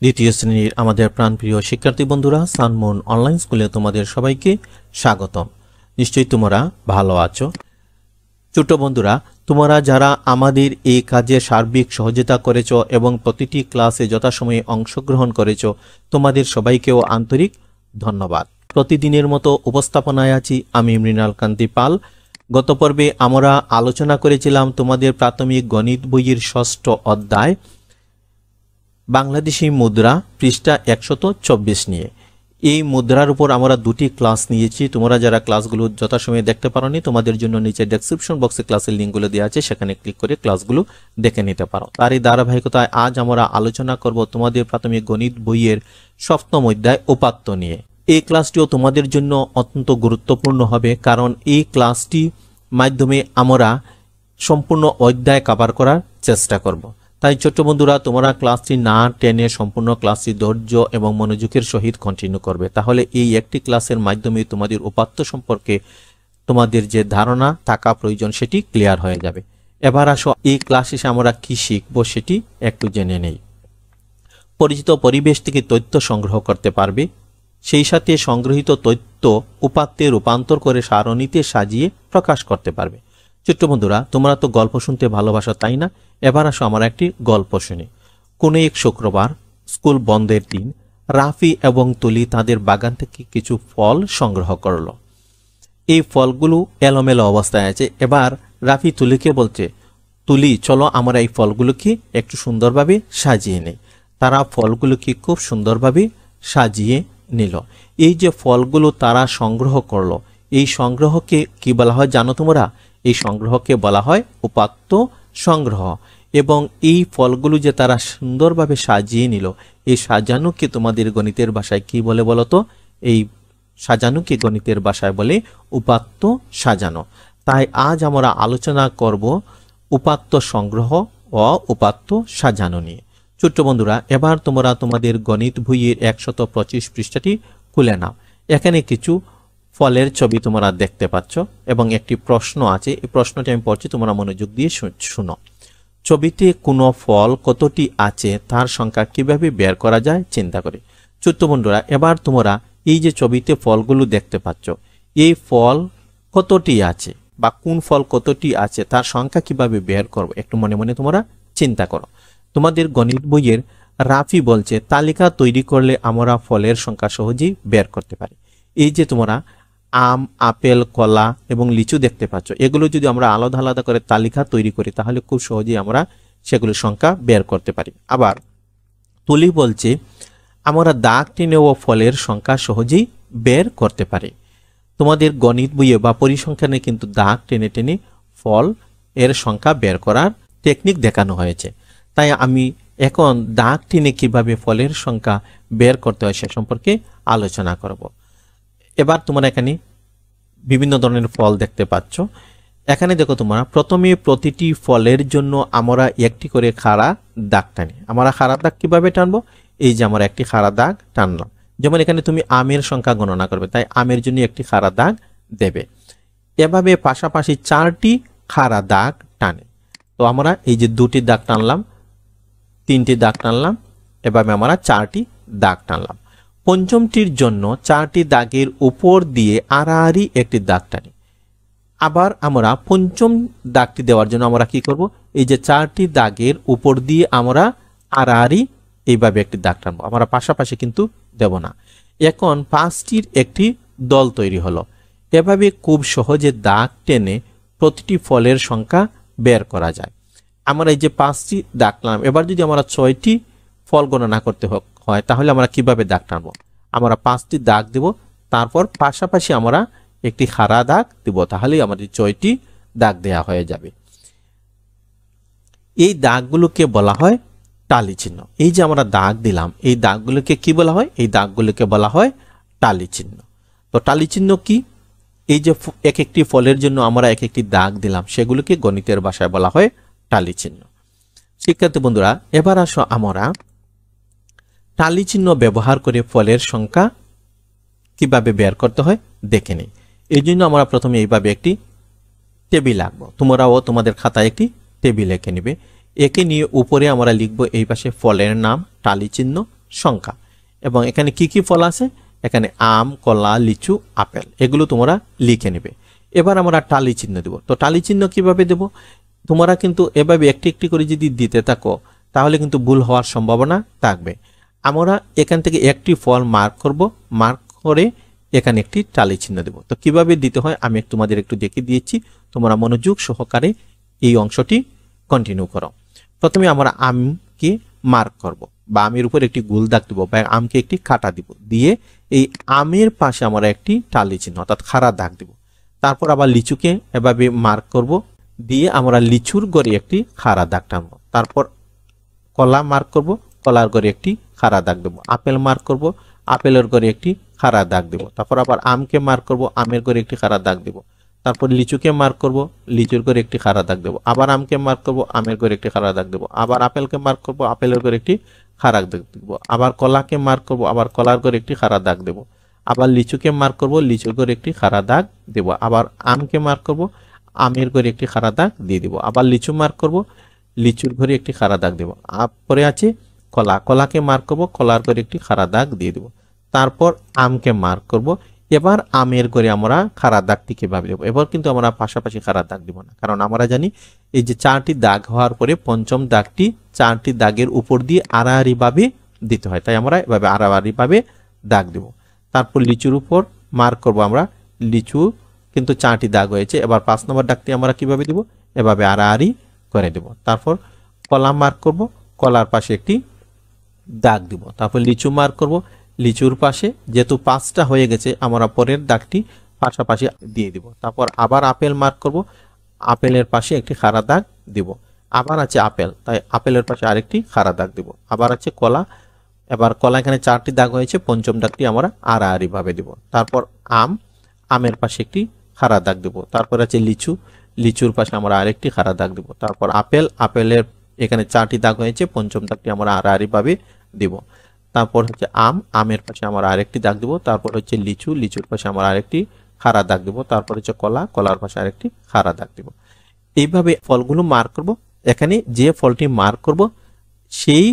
দ্বিতীয় শ্রেণীর আমাদের প্রাণপ্রিয় শিক্ষার্থী বন্ধুরা, সানমুন অনলাইন স্কুলে তোমাদের সবাইকে স্বাগতম। নিশ্চয়ই তোমরা ভালো আছো। ছোট বন্ধুরা, তোমরা যারা আমাদের এই কাজে সার্বিক সহযোগিতা করেছো এবং প্রতিটি ক্লাসে যথাসময়ে অংশগ্রহণ করেছো, তোমাদের সবাইকেও আন্তরিক ধন্যবাদ। প্রতিদিনের মতো উপস্থাপনায় আছি আমি মৃণাল কান্তি পাল। গত পর্বে আমরা আলোচনা করেছিলাম তোমাদের প্রাথমিক গণিত বইয়ের ষষ্ঠ অধ্যায় বাংলাদেশি মুদ্রা পৃষ্ঠা 124 নিয়ে। এই মুদ্রার উপর আমরা দুটি ক্লাস নিয়েছি। তোমরা যারা ক্লাসগুলো যথাসময়ে দেখতে পারোনি, তোমাদের জন্য নিচে ডেসক্রিপশন বক্সে ক্লাসের লিঙ্কগুলো দেওয়া আছে, সেখানে ক্লিক করে ক্লাসগুলো দেখে নিতে পারো। তার এই ধারাবাহিকতায় আজ আমরা আলোচনা করব তোমাদের প্রাথমিক গণিত বইয়ের সপ্তম অধ্যায় উপাত্ত নিয়ে। এই ক্লাসটিও তোমাদের জন্য অত্যন্ত গুরুত্বপূর্ণ হবে, কারণ এই ক্লাসটি মাধ্যমে আমরা সম্পূর্ণ অধ্যায় কভার করার চেষ্টা করব। তাই ছোট্ট বন্ধুরা, তোমরা ক্লাসটি না টেনে সম্পূর্ণ ক্লাসটি ধৈর্য এবং মনোযোগের সহিত কন্টিনিউ করবে। তাহলে এই একটি ক্লাসের মাধ্যমে তোমাদের উপাত্ত সম্পর্কে তোমাদের যে ধারণা থাকা প্রয়োজন সেটি ক্লিয়ার হয়ে যাবে। এবার আসো, এই ক্লাস শেষে আমরা কি শিখব সেটি একটু জেনে নেই। পরিচিত পরিবেশ থেকে তথ্য সংগ্রহ করতে পারবে, সেই সাথে সংগ্রহিত তথ্য উপাত্তে রূপান্তর করে সারণীতে সাজিয়ে প্রকাশ করতে পারবে। ছোট্ট বন্ধুরা, তোমরা তো গল্প শুনতে ভালোবাসো, তাই না? এবার আসো আমরা একটি গল্প শুনি। কোনো এক শুক্রবার স্কুল বন্ধের দিন রাফি এবং তুলি তাদের বাগান থেকে কিছু ফল সংগ্রহ করলো। এই ফলগুলো এলোমেলো অবস্থায় আছে। এবার রাফি তুলিকে বলছে, তুলি চলো আমরা এই ফলগুলোকে একটু সুন্দরভাবে সাজিয়ে নেই। তারা ফলগুলোকে খুব সুন্দরভাবে সাজিয়ে নিল। এই যে ফলগুলো তারা সংগ্রহ করলো, এই সংগ্রহকে কি বলা হয় জানো তোমরা? এই সংগ্রহকে বলা হয় উপাত্ত সংগ্রহ। এবং এই ফলগুলো যে তারা সুন্দরভাবে সাজিয়ে নিল, এই সাজানোকে তোমাদের গণিতের ভাষায় কি বলে বলো তো? এই সাজানোকে গণিতের ভাষায় বলে উপাত্ত সাজানো। তাই আজ আমরা আলোচনা করব উপাত্ত সংগ্রহ ও উপাত্ত সাজানো নিয়ে। ছোট্ট বন্ধুরা, এবার তোমরা তোমাদের গণিত বইয়ের 125 পৃষ্ঠাটি খুলে নাও। এখানে কিছু ফলের ছবি তোমরা দেখতে পাচ্ছ এবং একটি প্রশ্ন আছে। এই প্রশ্নটি আমি পড়ছি, তোমরা মনোযোগ দিয়ে শুনো। ছবিতে কোনো ফল কতটি আছে তার সংখ্যা কিভাবে বের করা যায় চিন্তা করে। ছোট্ট বন্ধুরা, এবার তোমরা এই যে ছবিতে ফলগুলো দেখতে পাচ্ছ, এই ফল কতটি আছে বা কোন ফল কতটি আছে তার সংখ্যা কিভাবে বের করবো একটু মনে মনে তোমরা চিন্তা করো। তোমাদের গণিত বইয়ের রাফি বলছে, তালিকা তৈরি করলে আমরা ফলের সংখ্যা সহজেই বের করতে পারি। এই যে তোমরা আম, আপেল, কলা এবং লিচু দেখতে পাচ্ছ, এগুলো যদি আমরা আলাদা আলাদা করে তালিকা তৈরি করি তাহলে খুব সহজেই আমরা সেগুলোর সংখ্যা বের করতে পারি। আবার তুলি বলছে, আমরা দাগ টেনেও ফলের সংখ্যা সহজেই বের করতে পারি। তোমাদের গণিত বইয়ে বা পরিসংখ্যানে কিন্তু দাগ টেনে টেনে ফল এর সংখ্যা বের করার টেকনিক দেখানো হয়েছে। তাই আমি এখন দাগ টেনে কিভাবে ফলের সংখ্যা বের করতে হয় সে সম্পর্কে আলোচনা করব। এবার তোমরা এখানে বিভিন্ন ধরনের ফল দেখতে পাচ্ছ। এখানে দেখো তোমরা, প্রথমে প্রতিটি ফলের জন্য আমরা একটি করে খাড়া দাগ টানি। আমরা খাড়া দাগ কিভাবে টানবো? এই যে আমরা একটি খাড়া দাগ টানলাম। যেমন এখানে তুমি আমের সংখ্যা গণনা করবে, তাই আমের জন্য একটি খাড়া দাগ দেবে। এভাবে পাশাপাশি 4টি খাড়া দাগ টানে। তো আমরা এই যে 2টি দাগ টানলাম, 3টি দাগ টানলাম, এভাবে আমরা 4টি দাগ টানলাম। পঞ্চমটির জন্য 4টি দাগের উপর দিয়ে আড়াআড়ি একটি দাগ টানি। আবার আমরা পঞ্চম দাগটি দেওয়ার জন্য আমরা কি করব? এই যে 4টি দাগের উপর দিয়ে আমরা আড়াআড়ি এইভাবে একটি দাগ টানবো। আমরা পাশাপাশি কিন্তু দেব না। এখন 5টির একটি দল তৈরি হলো। এভাবে খুব সহজে দাগ টেনে প্রতিটি ফলের সংখ্যা বের করা যায়। আমরা এই যে 5টি দাগ টানলাম, এবার যদি আমরা 6টি ফল গণনা করতে হয় তাহলে আমরা কিভাবে দাগ টানবো? আমরা 5টি দাগ দেব, তারপর পাশাপাশি আমরা একটি খাড়া দাগ দেব, তাহলেই আমাদের 6টি দাগ দেয়া হয়ে যাবে। এই দাগগুলোকে বলা হয় টালি চিহ্ন। এই যে আমরা দাগ দিলাম, এই দাগগুলোকে কি বলা হয়? এই দাগগুলোকে বলা হয় টালি চিহ্ন। তো টালি চিহ্ন কি? এই যে এক একটি ফলের জন্য আমরা এক একটি দাগ দিলাম, সেগুলোকে গণিতের ভাষায় বলা হয় টালি চিহ্ন। শিক্ষার্থী বন্ধুরা, এবার আসো আমরা টালি চিহ্ন ব্যবহার করে ফলের সংখ্যা কিভাবে বের করতে হয় দেখে নিই। এই জন্য আমরা প্রথমে এইভাবে একটি টেবিল আঁকবো। তোমরাও তোমাদের খাতায় একটি টেবিল এঁকে নিবে। একে নিয়ে উপরে আমরা লিখব এই পাশে ফলের নাম টালি চিহ্ন, সংখ্যা। এবং এখানে কি কি ফল আছে, এখানে আম, কলা, লিচু, আপেল, এগুলো তোমরা লিখে নেবে। এবার আমরা টালি চিহ্ন দেব। তো টালি চিহ্ন কিভাবে দেব, তোমরা কিন্তু এভাবে একটি একটি করে যদি দিতে থাকো তাহলে কিন্তু ভুল হওয়ার সম্ভাবনা থাকবে। আমরা এখান থেকে একটি ফল মার্ক করব, মার্ক করে এখানে একটি টালি চিহ্ন দেব। তো কিভাবে দিতে হয় আমি তোমাদের একটু দেখিয়ে দিয়েছি, তোমরা মনোযোগ সহকারে এই অংশটি কন্টিনিউ করো। প্রথমে আমরা আমকে মার্ক করব বা আমের উপর একটি গোল দাগ দিব বা আমকে একটি কাটা দিব, দিয়ে এই আমের পাশে আমরা একটি টালি চিহ্ন অর্থাৎ খাড়া দাগ দিব। তারপর আবার লিচুকে এভাবে মার্ক করব, দিয়ে আমরা লিচুর গড়ে একটি খাড়া দাগ টানবো। তারপর কলা মার্ক করব, কলার গড়ে একটি খাড়া দাগ দেবো। আপেল মার্ক করব, আপেলের গড়ে একটি খাড়া দাগ দেব। তারপর আবার আমকে মার্ক করব, আমের গড়ে একটি খাড়া দাগ দেব। তারপর লিচুকে মার্ক করব, লিচুর গড়ে একটি খাড়া দাগ দেব। আবার আমকে মার্ক করব, আমের গড়ে একটি খাড়া দাগ দেব। আবার আপেলকে মার্ক করব, আপেলের গড়ে একটি খাড়া দাগ দেব। আবার কলাকে মার্ক করব, আবার কলার গড়ে একটি খাড়া দাগ দেব। আবার লিচুকে মার্ক করব, লিচুর গড়ে একটি খাড়া দাগ দেব। আবার আমকে মার্ক করব, আমের গড়ে একটি খাড়া দাগ দিয়ে দিব। আবার লিচু মার্ক করব, লিচুর ঘরে একটি খাড়া দাগ দেব। পরে আছে কলা, কলাকে মার্ক করব, কলার ঘরে একটি খাড়া দাগ দিয়ে দেব। তারপর আমকে মার্ক করব। এবার আমের ঘরে আমরা খাড়া দাগটি কিভাবে দেব, এবার কিন্তু আমরা পাশাপাশি খাড়া দাগ দিব না, কারণ আমরা জানি এই যে 4টি দাগ হওয়ার পরে পঞ্চম দাগটি 4টি দাগের উপর দিয়ে আড়াআড়ি ভাবে দিতে হয়, তাই আমরা এভাবে আড়াআড়ি ভাবে দাগ দেব। তারপর লিচুর উপর মার্ক করব আমরা, লিচু কিন্তু 4টি দাগ হয়েছে। এবার 5 নম্বর দাগটি আমরা কিভাবে দিব, এভাবে আড়াআড়ি করে দেব। তারপর কলা মার্ক করব, কলার পাশে একটি দাগ দিব। তারপর লিচু মার্ক করব, লিচুর পাশে যেহেতু 5টা হয়ে গেছে আমরা পরের দাগটি পাশাপাশি দিয়ে দিব। তারপর আবার আপেল মার্ক করব, আপেলের পাশে একটি খাড়া দাগ দিব। আবার আছে আপেল, তাই আপেলের পাশে আরেকটি খাড়া দাগ দিব। আবার আছে কলা, এবার কলা এখানে 4টি দাগ হয়েছে, পঞ্চম দাগটি আমরা আড়াআড়ি ভাবে দিব। তারপর আম, আমের পাশে একটি খাড়া দাগ দিব। তারপর আছে লিচু, লিচুর পাশে আমরা আরেকটি খাড়া দাগ দিব। তারপর আপেল, আপেলের এখানে 4টি দাগ হয়েছে, পঞ্চম দাগটি আমরা আড়াআড়ি ভাবে দিব। তারপর হচ্ছে আম, আমের পাশে আমরা আরেকটি দাগ দিব। তারপর হচ্ছে লিচু, লিচুর পাশে আমরা আরেকটি খাড়া দাগ দিব। তারপর হচ্ছে কলা, কলার পাশে আরেকটি খাড়া দাগ দিব। এইভাবে ফলগুলো মার্ক করব। এখানে যে ফলটি মার্ক করব সেই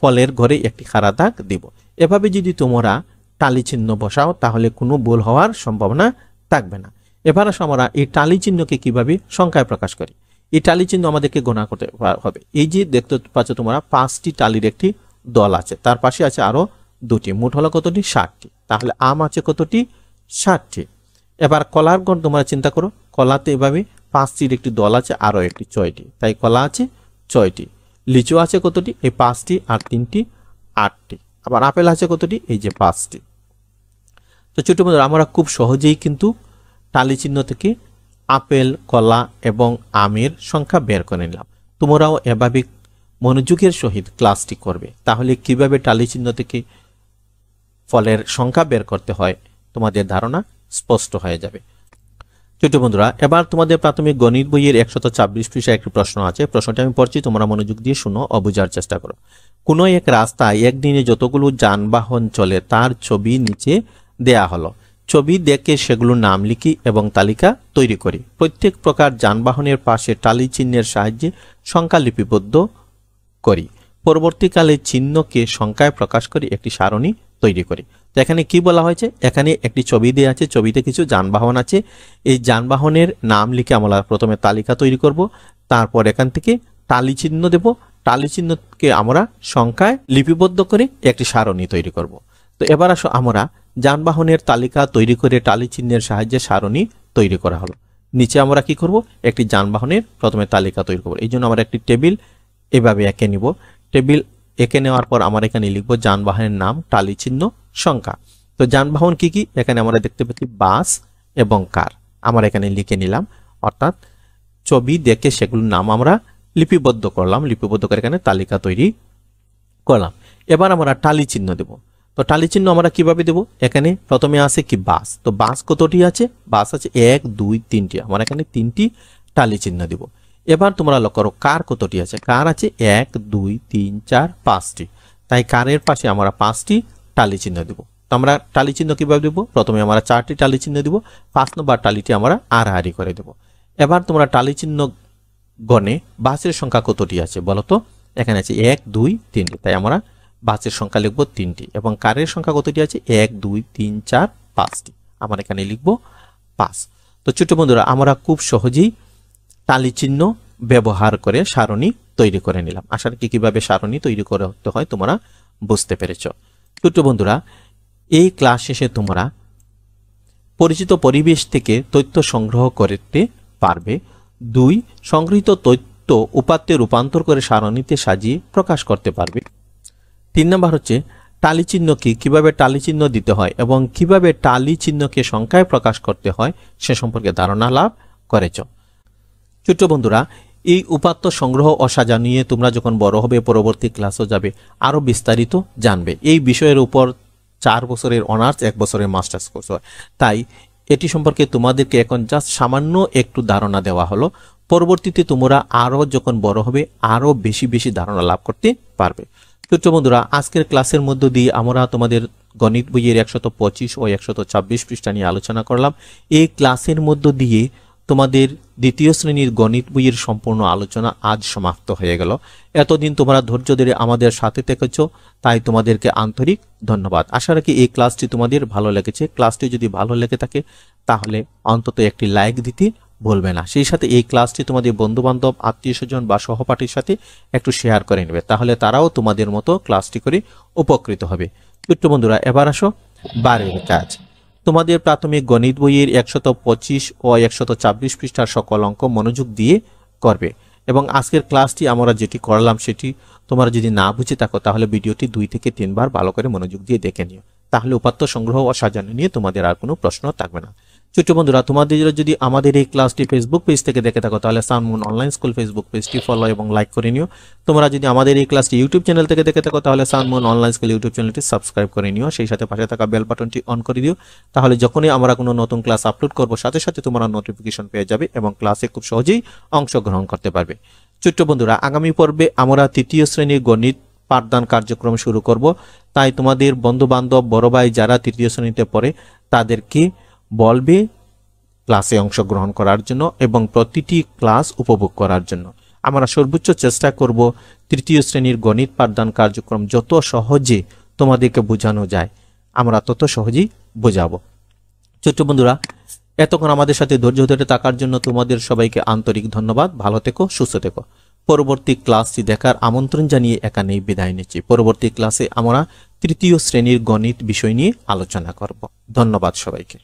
ফলের ঘরে একটি খাড়া দাগ দিব। এভাবে যদি তোমরা টালি চিহ্ন বসাও তাহলে কোনো ভুল হওয়ার সম্ভাবনা থাকবে না। এবার আসো আমরা এই টালি চিহ্নকে কিভাবে সংখ্যায় প্রকাশ করি। এই টালি চিহ্ন আমাদেরকে গণনা করতে হবে। এই যে দেখতে পাচ্ছ তোমরা 5টি টালির একটি দল আছে, তার পাশে আছে আরো 2টি, মোট হলো কতটি, 60টি। তাহলে আম আছে কতটি, 60টি। এবার কলার গড় তোমরা চিন্তা করো, কলাতে এভাবে 5টির একটি দল আছে, আরো একটি 6টি, তাই কলা আছে 6টি। লিচু আছে কতটি, এই 5টি, আর 3টি 8টি। আবার আপেল আছে কতটি, এই যে 5টি। তো ছোট বন্ধুরা আমরা খুব সহজেই কিন্তু টালি চিহ্ন থেকে আপেল, কলা এবং আমের সংখ্যা বের করে নিলাম। তোমরাও এভাবে মনোযোগের সহিত ক্লাসটি করবে, তাহলে কিভাবে টালি চিহ্ন থেকে ফলের সংখ্যা বের করতে হয় তোমাদের ধারণা স্পষ্ট হয়ে যাবে। ছোট বন্ধুরা এবার তোমাদের প্রাথমিক গণিত বইয়ের 126 পৃষ্ঠায় একটি প্রশ্ন আছে। প্রশ্নটি আমি পড়ছি, তোমরা মনোযোগ দিয়ে শুনো ও বোঝার চেষ্টা করো। কোনো এক রাস্তায় একদিনে যতগুলো যানবাহন চলে তার ছবি নিচে দেয়া হলো। ছবি দেখে সেগুলোর নাম লিখি এবং তালিকা তৈরি করি। প্রত্যেক প্রকার যানবাহনের পাশে টালি চিহ্নের সাহায্যে সংখ্যা লিপিবদ্ধ করি। পরবর্তীকালে চিহ্নকে সংখ্যায় প্রকাশ করি একটি সারণী তৈরি করি। তো এখানে কি বলা হয়েছে, এখানে একটি ছবি দেওয়া আছে, ছবিতে কিছু যানবাহন আছে। এই যানবাহনের নাম লিখে আমরা প্রথমে তালিকা তৈরি করব, তারপর এখান থেকে টালি চিহ্ন দেব। টালি চিহ্নকে আমরা সংখ্যায় লিপিবদ্ধ করে একটি সারণী তৈরি করব। তো এবার আসো আমরা যানবাহনের তালিকা তৈরি করে টালি চিহ্নের সাহায্যে সারণী তৈরি করা হলো। নিচে আমরা কি করব, একটি যানবাহনের প্রথমে তালিকা তৈরি করব। এই জন্য আমরা একটি টেবিল এভাবে এঁকে নিব। টেবিল এঁকে নেওয়ার পর আমরা এখানে লিখব যানবাহনের নাম, টালি চিহ্ন, সংখ্যা। তো যানবাহন কি কি, এখানে আমরা দেখতে পাচ্ছি বাস এবং কার, আমরা এখানে লিখে নিলাম। অর্থাৎ ছবি দেখে সেগুলোর নাম আমরা লিপিবদ্ধ করলাম, লিপিবদ্ধ করে এখানে তালিকা তৈরি করলাম। এবার আমরা টালি চিহ্ন দেব। তো টালি চিহ্ন আমরা কিভাবে দেব, এখানে প্রথমে আছে কি বাস। তো বাস কতটি আছে, বাস আছে 1 2 3টি, আমরা এখানে 3টি টালি চিহ্ন দেব। এবার তোমরা লক্ষ্য করো কার কতটি আছে, কার আছে 1 2 3 4 5টি, তাই কারের পাশে আমরা 5টি টালি চিহ্ন দেব। তো আমরা টালি চিহ্ন কিভাবে দেব, প্রথমে আমরা 4টি টালি চিহ্ন দেব, 5 নম্বর টালিটি আমরা আড়াআড়ি করে দেব। এবার তোমরা টালি চিহ্ন গণে বাসের সংখ্যা কতটি আছে বলো তো, এখানে আছে 1 2 3টি, তাই আমরা বাসের সংখ্যা লিখবো 3টি এবং কারের সংখ্যা কতটি আছে 1 2 3 4 5টি আমরা এখানে লিখবো 5 তো ছোট বন্ধুরা আমরা খুব সহজেই টালি চিহ্ন ব্যবহার করে সারণী তৈরি করে নিলাম আশা করি কিভাবে সারণী তৈরি করতে হয় তোমরা বুঝতে পেরেছো ছোট বন্ধুরা এই ক্লাস শেষে তোমরা পরিচিত পরিবেশ থেকে তথ্য সংগ্রহ করতে পারবে 2 সংগৃহীত তথ্য উপাত্তে রূপান্তর করে সারণীতে সাজিয়ে প্রকাশ করতে পারবে 3 নাম্বার হচ্ছে টালি চিহ্ন কি কিভাবে টালি চিহ্ন দিতে হয় এবং কিভাবে টালি চিহ্নকে সংখ্যায় প্রকাশ করতে হয় সে সম্পর্কে ধারণা লাভ করেছো ছোট বন্ধুরা এই উপাত্ত সংগ্রহ ও সাজানো নিয়ে তোমরা যখন বড় হবে পরবর্তী ক্লাসও যাবে আরো বিস্তারিত জানবে এই বিষয়ের উপর 4 বছরের অনার্স 1 বছরের মাস্টার্স কোর্স হয় তাই এটি সম্পর্কে তোমাদেরকে এখন জাস্ট সামান্য একটু ধারণা দেওয়া হলো পরবর্তীতে তোমরা আরো যখন বড় হবে আরো বেশি বেশি ধারণা লাভ করতে পারবে ছোট বন্ধুরা আজকের ক্লাসের মধ্য দিয়ে আমরা তোমাদের গণিত বইয়ের 125 ও 126 পৃষ্ঠা নিয়ে আলোচনা করলাম এই ক্লাসের মধ্য দিয়ে তোমাদের দ্বিতীয় শ্রেণীর গণিত বইয়ের সম্পূর্ণ আলোচনা আজ সমাপ্ত হয়ে গেল এতদিন তোমরা ধৈর্য ধরে আমাদের সাথে থেকেছো তাই তোমাদেরকে আন্তরিক ধন্যবাদ আশা রাখি এই ক্লাসটি তোমাদের ভালো লেগেছে ক্লাসটি যদি ভালো লেগে থাকে তাহলে অন্তত একটি লাইক দিতে ভুলবে না সেই সাথে এই ক্লাসটি তোমাদের বন্ধু-বান্ধব আত্মীয়স্বজন বা সহপাঠীর সাথে একটু শেয়ার করে নেবে তাহলে তারাও তোমাদের মতো ক্লাসটি করে উপকৃত হবে ছোট্ট বন্ধুরা এবার আসো বাড়ির কাজ তোমাদের প্রাথমিক গণিত বইয়ের 125 ও 126 পৃষ্ঠার সকল অঙ্ক মনোযোগ দিয়ে করবে এবং আজকের ক্লাসটি আমরা যেটি করলাম সেটি তোমরা যদি না বুঝে থাকো তাহলে ভিডিওটি 2 থেকে 3 বার ভালো করে মনোযোগ দিয়ে দেখে নিও তাহলে উপাত্ত সংগ্রহ ও সাজানো নিয়ে তোমাদের আর কোনো প্রশ্ন থাকবে না ছোট বন্ধুরা তোমাদের যদি আমাদের এই ক্লাসটি ফেসবুক পেজ থেকে দেখে থাকো তাহলে সানমুন অনলাইন স্কুল ফেসবুক পেজটি ফলো এবং লাইক করে নিও তোমরা যদি আমাদের এই ক্লাসটি ইউটিউব চ্যানেল থেকে দেখে থাকো তাহলে সানমুন অনলাইন স্কুল ইউটিউব চ্যানেলটি সাবস্ক্রাইব করে নিও সেই সাথে পাশে থাকা বেল বাটনটি অন করে দিও তাহলে যখনই আমরা কোনো নতুন ক্লাস আপলোড করব সাথে সাথে তোমরা নোটিফিকেশন পেয়ে যাবে এবং ক্লাসে খুব সহজেই অংশগ্রহণ করতে পারবে ছোট বন্ধুরা আগামী পর্বে আমরা তৃতীয় শ্রেণীর গণিত পাঠদান কার্যক্রম শুরু করব তাই তোমাদের বন্ধু-বান্ধব বড় ভাই যারা তৃতীয় শ্রেণীতে পড়ে তাদেরকে বলবে ক্লাসে অংশগ্রহণ করার জন্য এবং প্রতিটি ক্লাস উপভোগ করার জন্য আমরা সর্বোচ্চ চেষ্টা করব তৃতীয় শ্রেণীর গণিত পাঠদান কার্যক্রম যত সহজে তোমাদেরকে বোঝানো যায় আমরা তত সহজেই বোঝাবো ছোট বন্ধুরা এতক্ষণ আমাদের সাথে ধৈর্য ধরে থাকার জন্য তোমাদের সবাইকে আন্তরিক ধন্যবাদ ভালো থেকো সুস্থ থেকো পরবর্তী ক্লাসটি দেখার আমন্ত্রণ জানিয়ে এখানেই বিদায় নিচ্ছি পরবর্তী ক্লাসে আমরা তৃতীয় শ্রেণীর গণিত বিষয় নিয়ে আলোচনা করব ধন্যবাদ সবাইকে